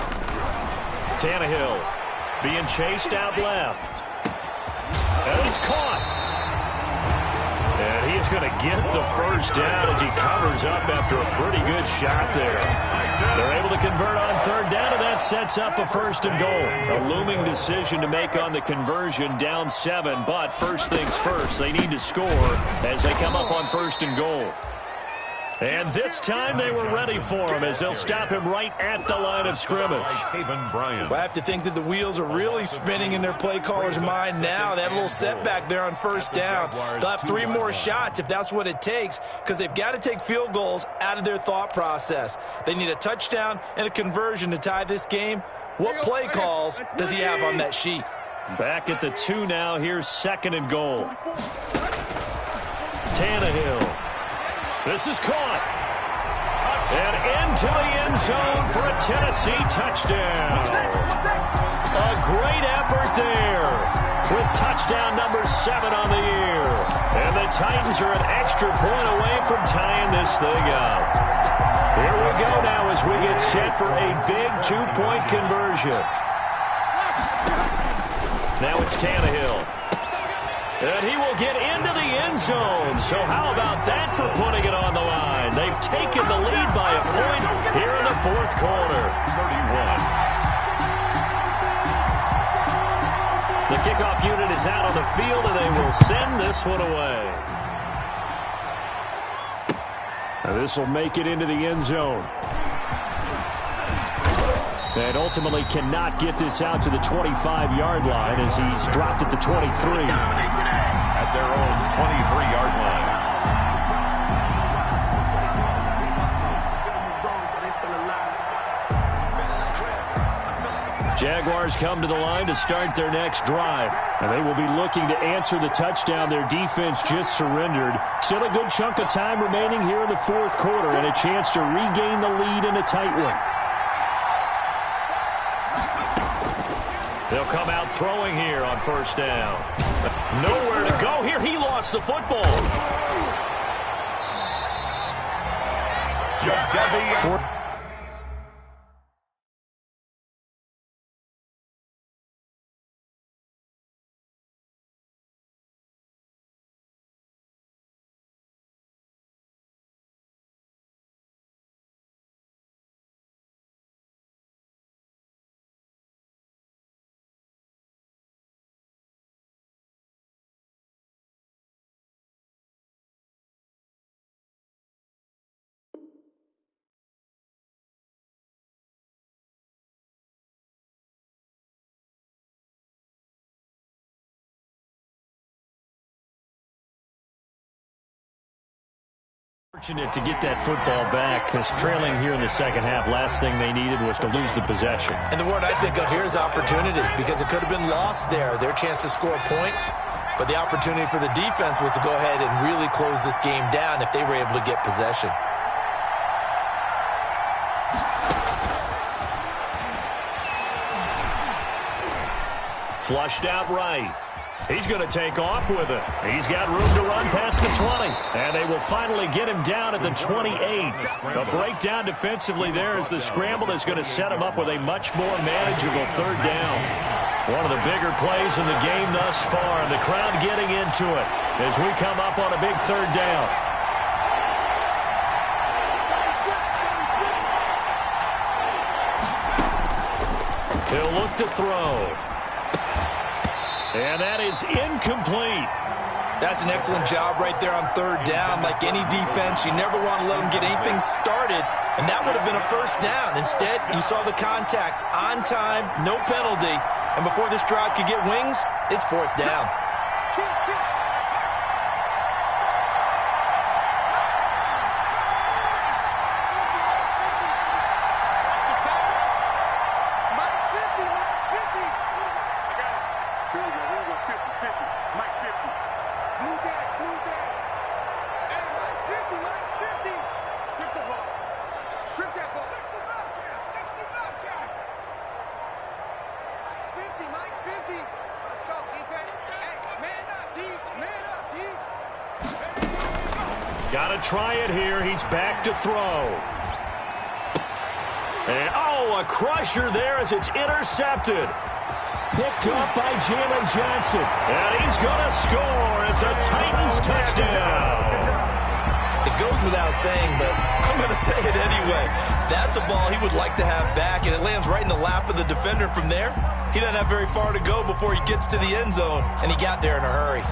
A: Tannehill being chased out left. And it's caught. And he is going to get the 1st down as he covers up after a pretty good shot there. They're able to convert on 3rd down, and that sets up a 1st and goal. A looming decision to make on the conversion, down 7. But first things first, they need to score as they come up on 1st and goal. And this time they were ready for him as they'll stop him right at the line of scrimmage.
C: Well, I have to think that the wheels are really spinning in their play caller's mind now. That little setback there on 1st down. They'll have 3 more shots if that's what it takes, because they've got to take field goals out of their thought process. They need a touchdown and a conversion to tie this game. What play calls does he have on that sheet?
A: Back at the 2 now. Here's 2nd and goal. Tannehill. This is caught. And into the end zone for a Tennessee touchdown. A great effort there with touchdown number 7 on the year. And the Titans are an extra point away from tying this thing up. Here we go now as we get set for a big 2-point conversion. Now it's Tannehill. And he will get into the end zone. So how about that for putting it on the line? They've taken the lead by a point here in the 4th quarter. 31. The kickoff unit is out on the field, and they will send this one away. Now this will make it into the end zone. And ultimately cannot get this out to the 25-yard line as he's dropped at the 23.
B: At their own 23-yard line.
A: Jaguars come to the line to start their next drive. And they will be looking to answer the touchdown their defense just surrendered. Still a good chunk of time remaining here in the 4th quarter and a chance to regain the lead in a tight one. They'll come out throwing here on 1st down. Nowhere to go here. He lost the football. Fortunate to get that football back, because trailing here in the second half, last thing they needed was to lose the possession.
C: And the word I think of here is opportunity, because it could have been lost there, their chance to score points. But the opportunity for the defense was to go ahead and really close this game down if they were able to get possession.
A: Flushed out right. He's going to take off with it. He's got room to run past the 20. And they will finally get him down at the 28. A breakdown defensively there as the scramble is going to set him up with a much more manageable third down. One of the bigger plays in the game thus far, and the crowd getting into it as we come up on a big third down. He'll look to throw. And that is incomplete.
C: That's an excellent job right there on third down. Like any defense, you never want to let them get anything started, and that would have been a first down. Instead, you saw the contact on time, no penalty, and before this drive could get wings, it's fourth down.
A: Got to try it here. He's back to throw. And, oh, a crusher there as it's intercepted. Picked up by Jalen Johnson. And he's going to score. It's a Titans touchdown.
C: It goes without saying, but I'm going to say it anyway. That's a ball he would like to have back, and it lands right in the lap of the defender from there. He doesn't have very far to go before he gets to the end zone, and he got there in a hurry.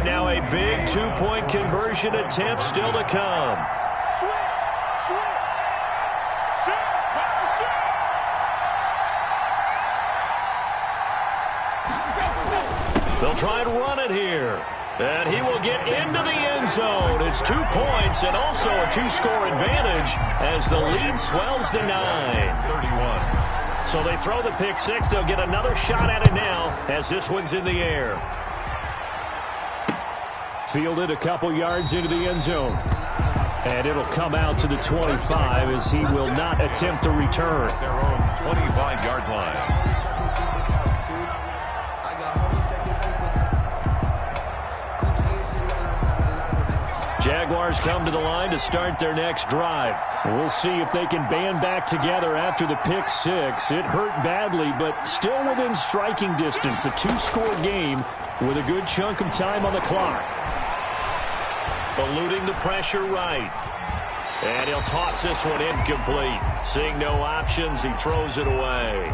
A: Now a big two-point conversion attempt still to come. They'll try and run it here. And he will get into the end zone. It's 2 points and also a two-score advantage as the lead swells to 9. 31. So they throw the pick six. They'll get another shot at it now as this one's in the air. Fielded a couple yards into the end zone. And it'll come out to the 25 as he will not attempt to return.
B: Their own 25-yard line.
A: Jaguars come to the line to start their next drive. We'll see if they can band back together after the pick six. It hurt badly, but still within striking distance. A two-score game with a good chunk of time on the clock. Eluding the pressure right. And he'll toss this one incomplete. Seeing no options, he throws it away.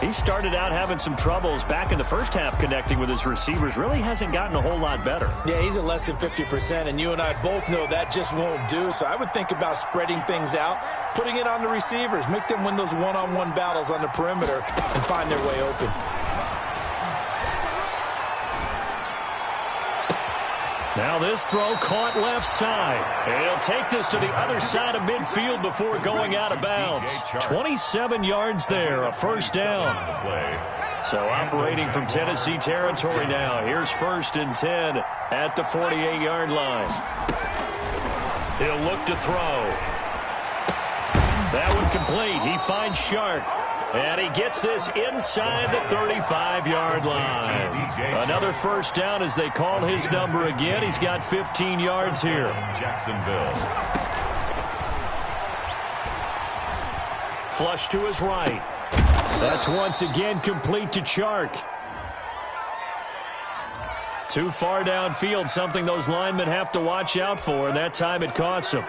A: He started out having some troubles back in the first half connecting with his receivers. Really hasn't gotten a whole lot better.
C: Yeah, he's at less than 50%, and you and I both know that just won't do. So I would think about spreading things out, putting it on the receivers, make them win those one-on-one battles on the perimeter and find their way open.
A: Now this throw caught left side. And he'll take this to the other side of midfield before going out of bounds. 27 yards there, a first down. So operating from Tennessee territory now. Here's 1st and 10 at the 48-yard line. He'll look to throw. That one complete. He finds Shark. And he gets this inside the 35-yard line. Another first down as they call his number again. He's got 15 yards here.
B: Jacksonville.
A: Flush to his right. That's once again complete to Chark. Too far downfield, something those linemen have to watch out for, and that time it costs them.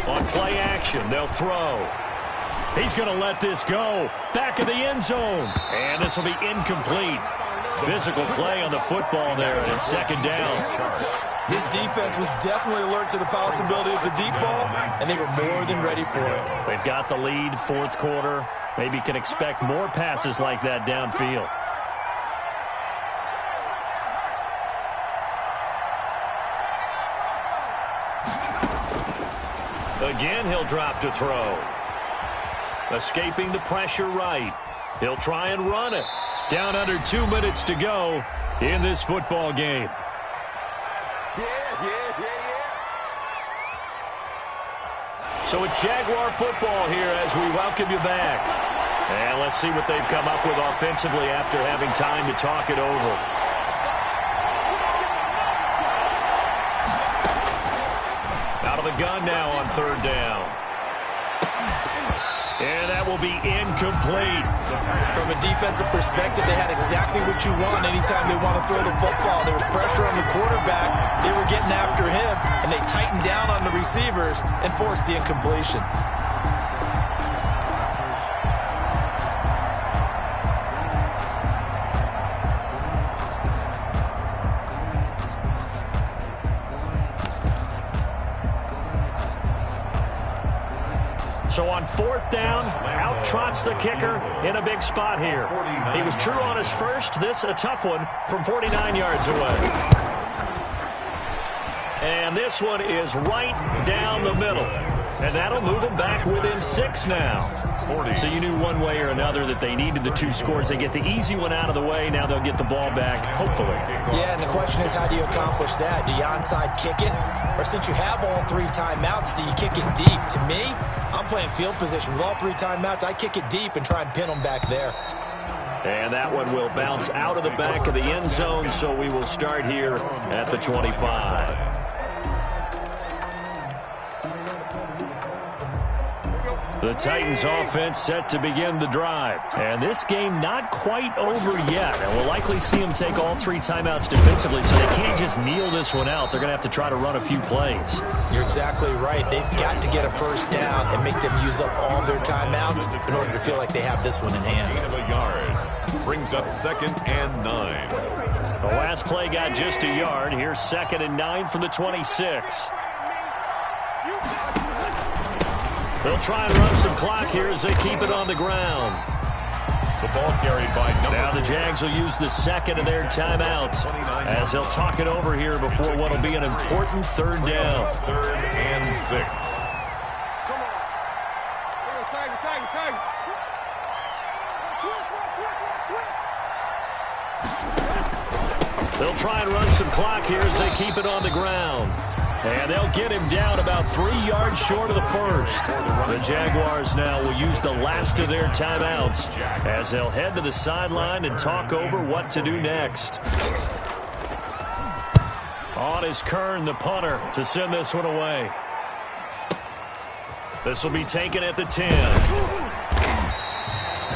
A: On play action, they'll throw. He's going to let this go. Back of the end zone. And this will be incomplete. Physical play on the football there, and it's second down.
C: This defense was definitely alert to the possibility of the deep ball, and they were more than ready for it.
A: They've got the lead, fourth quarter. Maybe can expect more passes like that downfield. Again, he'll drop to throw. Escaping the pressure right. He'll try and run it. Down under 2 minutes to go in this football game. So it's Jaguar football here as we welcome you back. And let's see what they've come up with offensively after having time to talk it over. Out of the gun now on third down. And that will be incomplete.
C: From a defensive perspective, they had exactly what you want anytime they want to throw the football. There was pressure on the quarterback. They were getting after him, and they tightened down on the receivers and forced the incompletion.
A: So on fourth down, out trots the kicker in a big spot here. He was true on his first. This a tough one from 49 yards away. And this one is right down the middle. And that'll move them back within 6 now. So you knew one way or another that they needed the 2 scores. They get the easy one out of the way. Now they'll get the ball back, hopefully.
C: Yeah, and the question is, how do you accomplish that? Do you onside kick it? Or since you have all 3 timeouts, do you kick it deep? To me, I'm playing field position. With all 3 timeouts, I kick it deep and try and pin them back there.
A: And that one will bounce out of the back of the end zone, so we will start here at the 25. The Titans offense set to begin the drive. And this game not quite over yet. And we'll likely see them take all 3 timeouts defensively, so they can't just kneel this one out. They're going to have to try to run a few plays.
C: You're exactly right. They've got to get a first down and make them use up all their timeouts in order to feel like they have this one in hand.
B: A yard. Brings up 2nd and 9.
A: The last play got just a yard. Here's 2nd and 9 from the 26. They'll try and run some clock here as they keep it on the ground.
B: The ball carried by number.
A: Now the Jags will use the second of their timeouts as they'll talk it over here before what will be an important third down.
B: 3rd and 6.
D: Come on. Tag it.
A: They'll try and run some clock here as they keep it on the ground. And they'll get him down about 3 yards short of the first. The Jaguars now will use the last of their timeouts as they'll head to the sideline and talk over what to do next. On is Kern, the punter, to send this one away. This will be taken at the 10.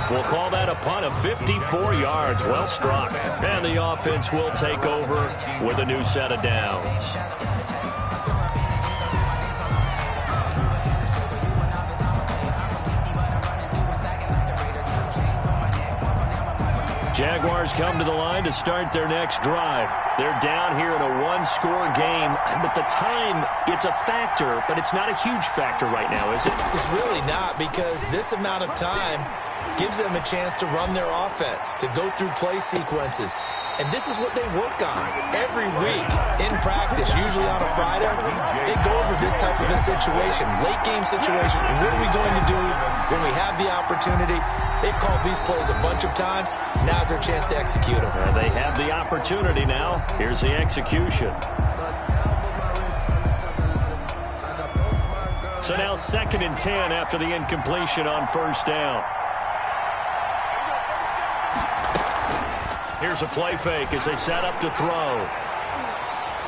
A: We'll call that a punt of 54 yards. Well struck. And the offense will take over with a new set of downs. Jaguars come to the line to start their next drive. They're down here in a 1-score game, but the time, it's a factor, but it's not a huge factor right now, is it?
C: It's really not, because this amount of time gives them a chance to run their offense, to go through play sequences. And this is what they work on every week in practice, usually on a Friday. They go over this type of a situation, late game situation. What are we going to do when we have the opportunity? They've called these plays a bunch of times. Now's their chance to execute them.
A: They have the opportunity now. Here's the execution. So now 2nd and 10 after the incompletion on first down. Here's a play fake as they set up to throw.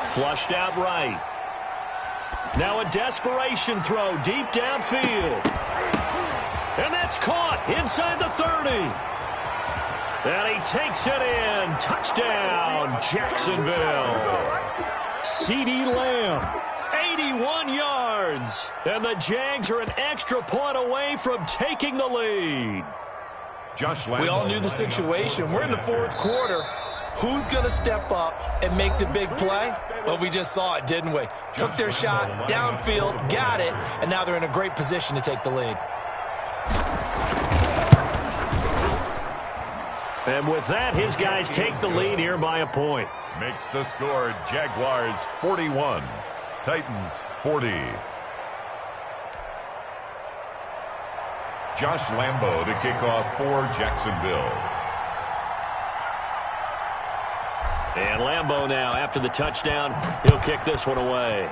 A: Flushed out right. Now a desperation throw deep downfield. And that's caught inside the 30. And he takes it in. Touchdown, Jacksonville. CeeDee Lamb. 81 yards. And the Jags are an extra point away from taking the lead.
C: We all knew the situation. We're in the fourth quarter. Who's going to step up and make the big play? Well, we just saw it, didn't we? Took their shot, downfield, got it, and now they're in a great position to take the lead.
A: And with that, his guys take the lead here by a point.
B: Makes the score Jaguars 41, Titans 40. Josh Lambo to kick off for Jacksonville.
A: And Lambo now, after the touchdown, he'll kick this one away.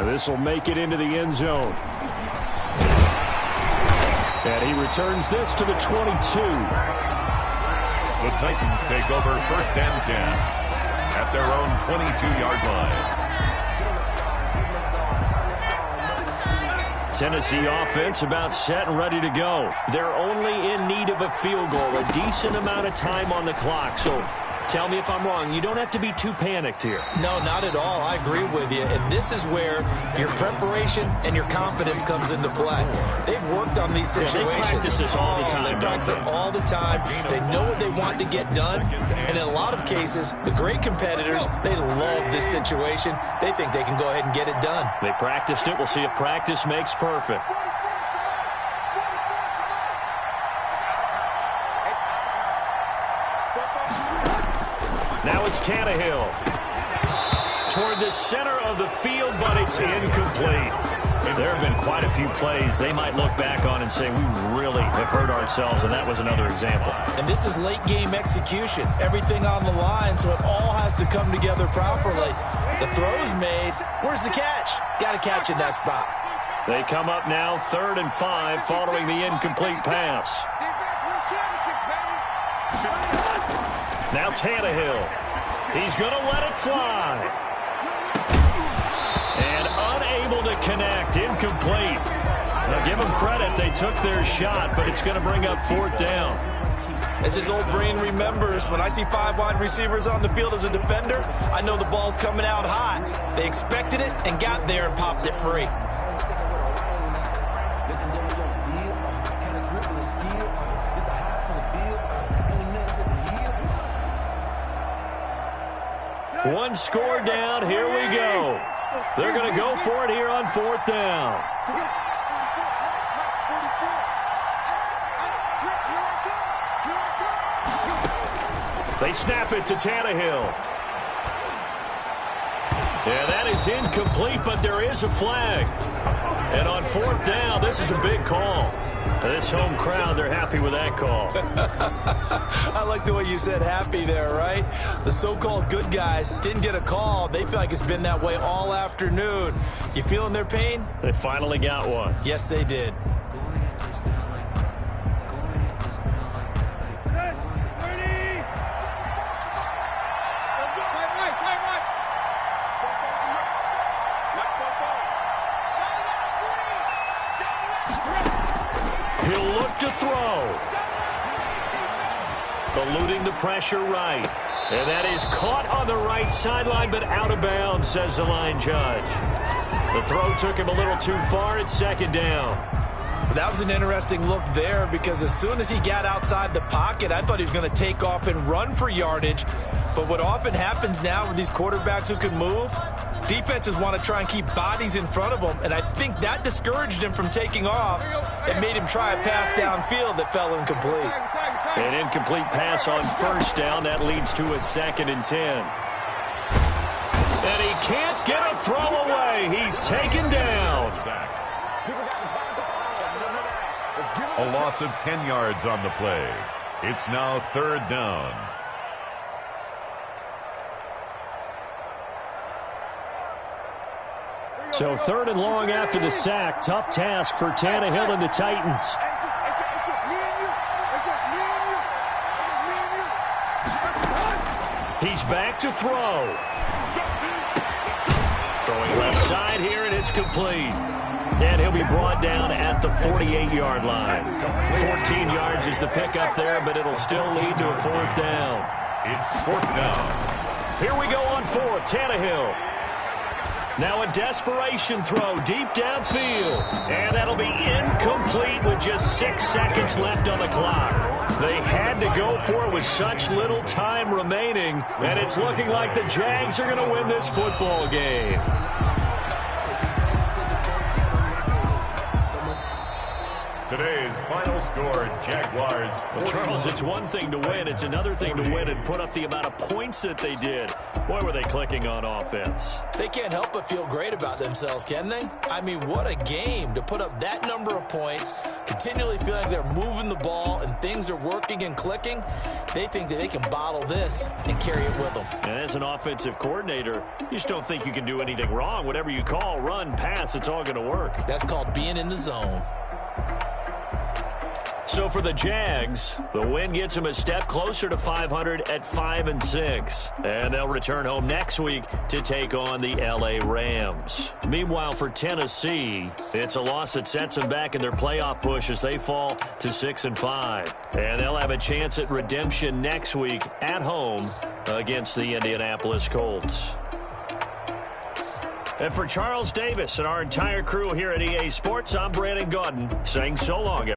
A: This will make it into the end zone. And he returns this to the 22.
B: The Titans take over first and 10 at their own 22-yard line.
A: Tennessee offense about set and ready to go. They're only in need of a field goal, a decent amount of time on the clock. So tell me if I'm wrong. You don't have to be too panicked here.
C: No, not at all. I agree with you. And this is where your preparation and your confidence comes into play. They've worked on these situations.
A: They practice this all the time.
C: They practice it all the time. They know what they want to get done. And in a lot of cases, the great competitors, they love this situation. They think they can go ahead and get it done.
A: They practiced it. We'll see if practice makes perfect. Now it's Tannehill toward the center of the field, but it's incomplete. There have been quite a few plays they might look back on and say, we really have hurt ourselves, and that was another example.
C: And this is late-game execution. Everything on the line, so it all has to come together properly. The throw's made. Where's the catch? Got to catch in that spot.
A: They come up now 3rd and 5 following the incomplete pass. Now Tannehill. He's going to let it fly. And unable to connect. Incomplete. Now give them credit. They took their shot, but it's going to bring up 4th down.
C: As his old brain remembers, when I see 5 wide receivers on the field as a defender, I know the ball's coming out hot. They expected it and got there and popped it free.
A: One score down. Here we go. They're going to go for it here on 4th down. They snap it to Tannehill. Yeah, that is incomplete, but there is a flag. And on 4th down, this is a big call. This home crowd, they're happy with that call.
C: I like the way you said happy there, right? The so-called good guys didn't get a call. They feel like it's been that way all afternoon. You feeling their pain?
A: They finally got one.
C: Yes, they did.
A: He'll look to throw. Eluding the pressure right. And that is caught on the right sideline, but out of bounds, says the line judge. The throw took him a little too far. It's 2nd down.
C: That was an interesting look there because as soon as he got outside the pocket, I thought he was going to take off and run for yardage. But what often happens now with these quarterbacks who can move, defenses want to try and keep bodies in front of them, and I think that discouraged him from taking off and made him try a pass downfield that fell incomplete.
A: An incomplete pass on 1st down. That leads to a 2nd and 10. And he can't get a throw away. He's taken down.
B: A loss of 10 yards on the play. It's now 3rd down.
A: So 3rd and long after the sack. Tough task for Tannehill and the Titans. He's back to throw. Throwing left side here, and it's complete. And he'll be brought down at the 48-yard line. 14 yards is the pickup there, but it'll still lead to a 4th down.
B: It's 4th down.
A: Here we go on fourth. Tannehill. Now a desperation throw deep downfield. And that'll be incomplete with just 6 seconds left on the clock. They had to go for it with such little time remaining. And it's looking like the Jags are going to win this football game.
B: Today's final score, Jaguars.
A: Well, Charles, it's one thing to win. It's another thing to win and put up the amount of points that they did. Boy, were they clicking on offense.
C: They can't help but feel great about themselves, can they? I mean, what a game to put up that number of points, continually feeling like they're moving the ball and things are working and clicking. They think that they can bottle this and carry it with them.
A: And as an offensive coordinator, you just don't think you can do anything wrong. Whatever you call, run, pass, it's all going to work.
C: That's called being in the zone.
A: So for the Jags, the win gets them a step closer to 500 at 5-6. And they'll return home next week to take on the LA Rams. Meanwhile, for Tennessee, it's a loss that sets them back in their playoff push as they fall to 6-5. And they'll have a chance at redemption next week at home against the Indianapolis Colts. And for Charles Davis and our entire crew here at EA Sports, I'm Brandon Gaudin saying so long.